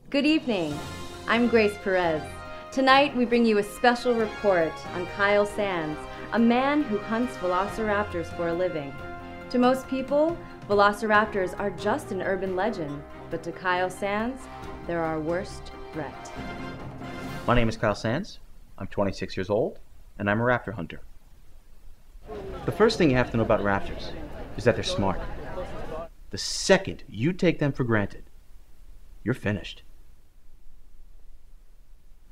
Good evening. I'm Grace Perez. Tonight we bring you a special report on Kyle Sands, a man who hunts velociraptors for a living. To most people, velociraptors are just an urban legend, but to Kyle Sands, they're our worst threat. My name is Kyle Sands. I'm 26 years old, and I'm a raptor hunter. The first thing you have to know about raptors is that they're smart. The second you take them for granted, you're finished.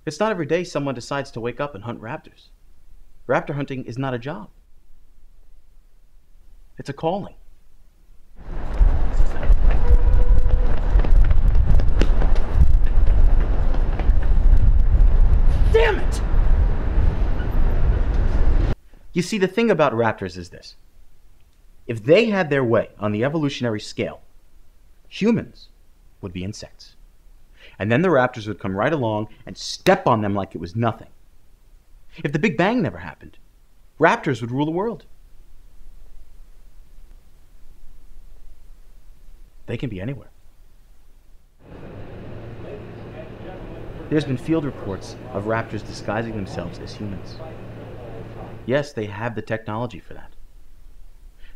It's not every day someone decides to wake up and hunt raptors. Raptor hunting is not a job. It's a calling. Damn it! You see, the thing about raptors is this. If they had their way on the evolutionary scale, humans would be insects. And then the raptors would come right along and step on them like it was nothing. If the Big Bang never happened, raptors would rule the world. They can be anywhere. There's been field reports of raptors disguising themselves as humans. Yes, they have the technology for that.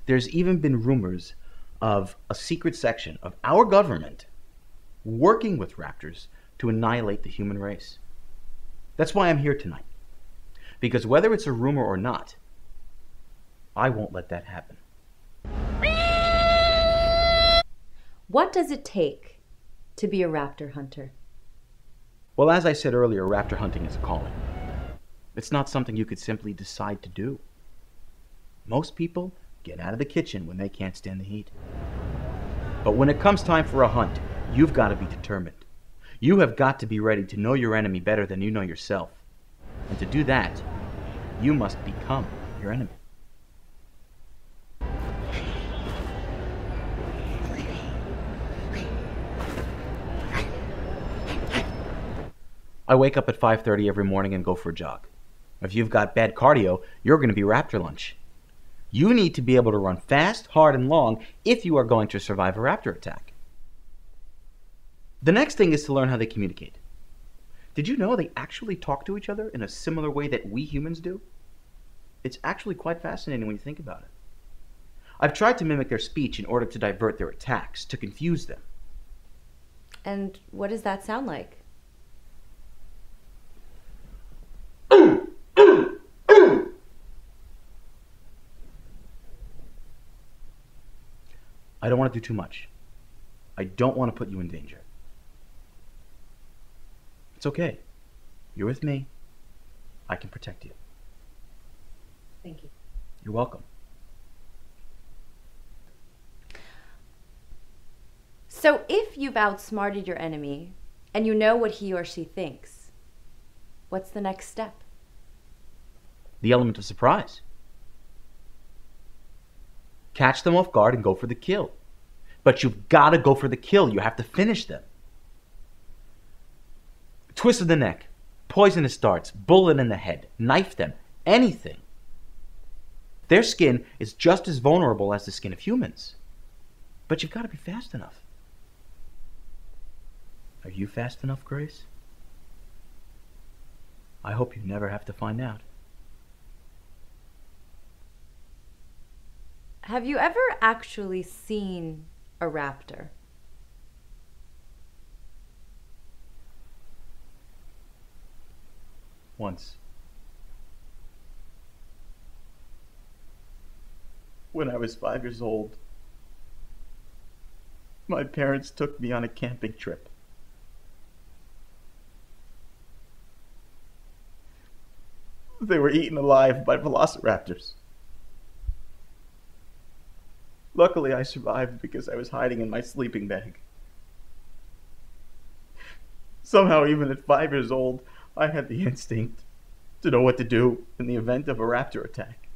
There's even been rumors of a secret section of our government working with raptors to annihilate the human race. That's why I'm here tonight. Because whether it's a rumor or not, I won't let that happen. What does it take to be a raptor hunter? Well, as I said earlier, raptor hunting is a calling. It's not something you could simply decide to do. Most people get out of the kitchen when they can't stand the heat. But when it comes time for a hunt, you've got to be determined. You have got to be ready to know your enemy better than you know yourself. And to do that, you must become your enemy. I wake up at 5:30 every morning and go for a jog. If you've got bad cardio, you're going to be raptor lunch. You need to be able to run fast, hard, and long if you are going to survive a raptor attack. The next thing is to learn how they communicate. Did you know they actually talk to each other in a similar way that we humans do? It's actually quite fascinating when you think about it. I've tried to mimic their speech in order to divert their attacks, to confuse them. And what does that sound like? I don't want to do too much. I don't want to put you in danger. It's okay. You're with me. I can protect you. Thank you. You're welcome. So if you've outsmarted your enemy and you know what he or she thinks, what's the next step? The element of surprise. Catch them off guard and go for the kill. But you've got to go for the kill. You have to finish them. Twist of the neck, poisonous darts, bullet in the head, knife them, anything. Their skin is just as vulnerable as the skin of humans. But you've got to be fast enough. Are you fast enough, Grace? I hope you never have to find out. Have you ever actually seen a raptor? Once. When I was 5 years old, my parents took me on a camping trip. They were eaten alive by velociraptors. Luckily, I survived because I was hiding in my sleeping bag. Somehow, even at 5 years old, I had the instinct to know what to do in the event of a raptor attack.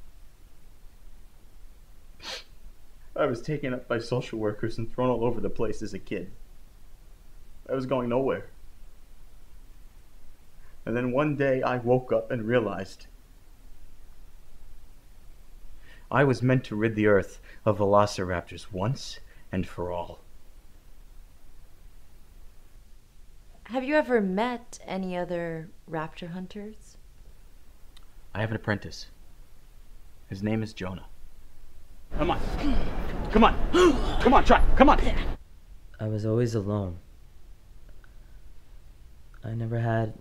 I was taken up by social workers and thrown all over the place as a kid. I was going nowhere. And then one day I woke up and realized I was meant to rid the earth of velociraptors once and for all. Have you ever met any other raptor hunters? I have an apprentice. His name is Jonah. Come on. Come on. Come on, try. Come on. I was always alone. I never had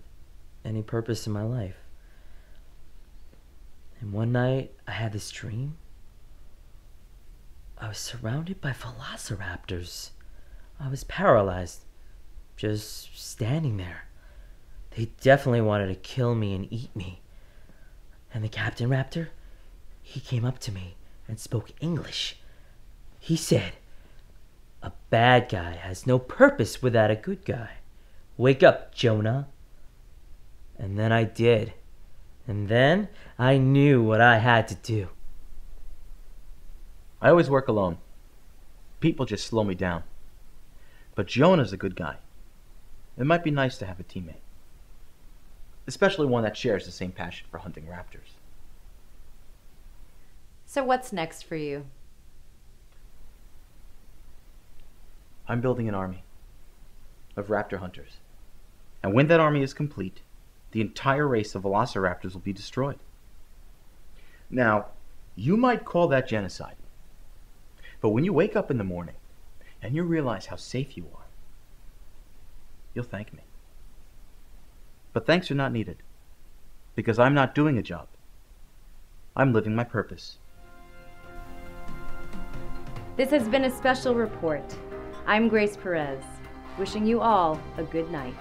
any purpose in my life. And one night, I had this dream. I was surrounded by velociraptors. I was paralyzed, just standing there. They definitely wanted to kill me and eat me. And the Captain Raptor, he came up to me and spoke English. He said, "A bad guy has no purpose without a good guy. Wake up, Jonah." And then I did. And then I knew what I had to do. I always work alone. People just slow me down. But Jonah's a good guy. It might be nice to have a teammate. Especially one that shares the same passion for hunting raptors. So what's next for you? I'm building an army of raptor hunters. And when that army is complete, the entire race of velociraptors will be destroyed. Now, you might call that genocide. But when you wake up in the morning and you realize how safe you are, you'll thank me. But thanks are not needed, because I'm not doing a job. I'm living my purpose. This has been a special report. I'm Grace Perez, wishing you all a good night.